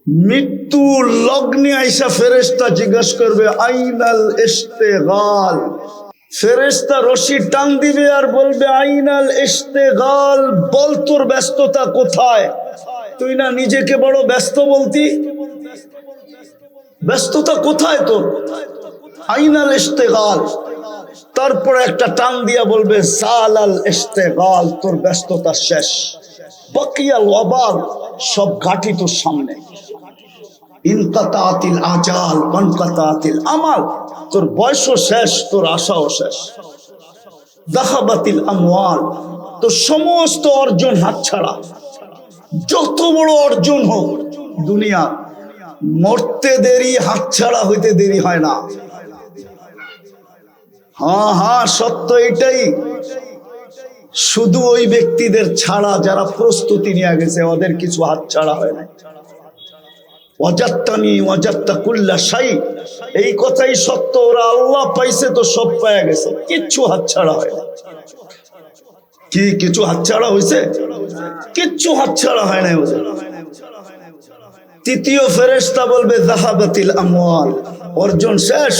মৃত্যু লগ্নে আইসা ফেরেশতা জিজ্ঞেস করবে আইনাল ইশতিগাল। ফেরেশতা রশি টান দিবে আর বলবে আইনাল ইশতিগাল, বল তোর ব্যস্ততা কোথায়? তুই না নিজেকে বড় ব্যস্ত বলতি, ব্যস্ততা কোথায় তোর? আইনাল ইশতিগাল। তারপরে একটা টান দিয়া বলবে সালাল ইশতিগাল, তোর ব্যস্ততা শেষ। বাকিয়াল ওয়াবাল, সব ঘাটি তোর সামনে। ইনকাতাতিল আজাল ওয়ানকাতাতিল আমাল, তোর বয়সও শেষ, তোর আশাও শেষ। যাহাবাতিল আমওয়াল, তোর সমস্ত অর্জন হাতছাড়া। যত বড় অর্জন হোক দুনিয়া, মরতে দেরি, হাতছাড়া হইতে দেরি হয় না। হ্যাঁ হ্যাঁ, সত্য এটাই। শুধু ওই ব্যক্তিদের ছাড়া যারা প্রস্তুতি নিয়ে গেছে, ওদের কিছু হাতছাড়া হয় না। ওয়াজাত্তানি ওয়াজাত্তা কুল্লা শাই, এই কথাই সত্য। ওরা আল্লাহ পাইছে তো সব পায়া গেছে, কিচ্ছু হাতছাড়া হয় না। কি কিছু হাতছাড়া হয়েছে? কিচ্ছু হাতছাড়া হয় না ওদের। তৃতীয় ফেরেশতা বলবে যাহাবাতিল আমওয়াল, অর্জন শেষ।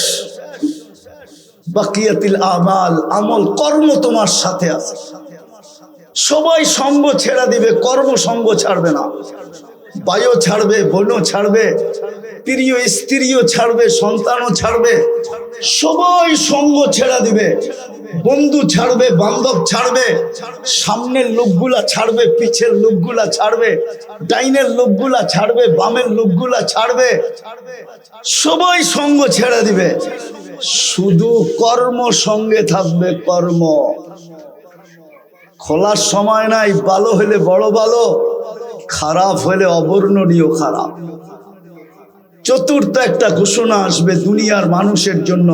বাকিয়াতিল আমাল, আমল কর্ম তোমার সাথে আছে। সবাই সঙ্গ ছেড়ে দিবে, কর্ম সঙ্গ ছাড়বে না। ভাইও ছাড়বে, বোনও ছাড়বে, প্রিয় স্ত্রীও ছাড়বে, সন্তানও ছাড়বে। সবাই সঙ্গ ছেড়ে দিবে। বন্ধু ছাড়বে, বান্ধব ছাড়বে, সামনের লোকগুলা ছাড়বে, পিছের লোকগুলা ছাড়বে, ডাইনের লোকগুলা ছাড়বে, বামের লোকগুলা ছাড়বে। সবাই সঙ্গ ছেড়ে দিবে, শুধু কর্ম সঙ্গে থাকবে। কর্ম খোলার সময় নাই। ভালো হলে বড় ভালো, খারাপ হলে অবর্ণনীয় খারাপ। চতুর্থ একটা ঘোষণা আসবে দুনিয়ার মানুষের জন্য।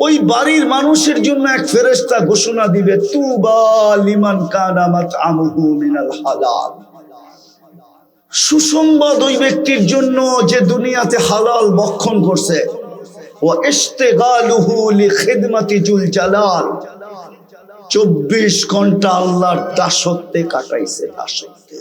ওই বাড়ির মানুষের জন্য এক ফেরেশতা ঘোষণা দিবে তুবা লিমান কানা মাতআমুহু মিনাল হালাল। সুসংবাদ ওই ব্যক্তির জন্য যে দুনিয়াতে হালাল ভক্ষণ করছে। ওয়া ইশতিগালুহু লিখিদমাতি জুল জালাল, 24 ঘন্টা আল্লাহর দাসত্বে কাটাইছে। দাসত্বে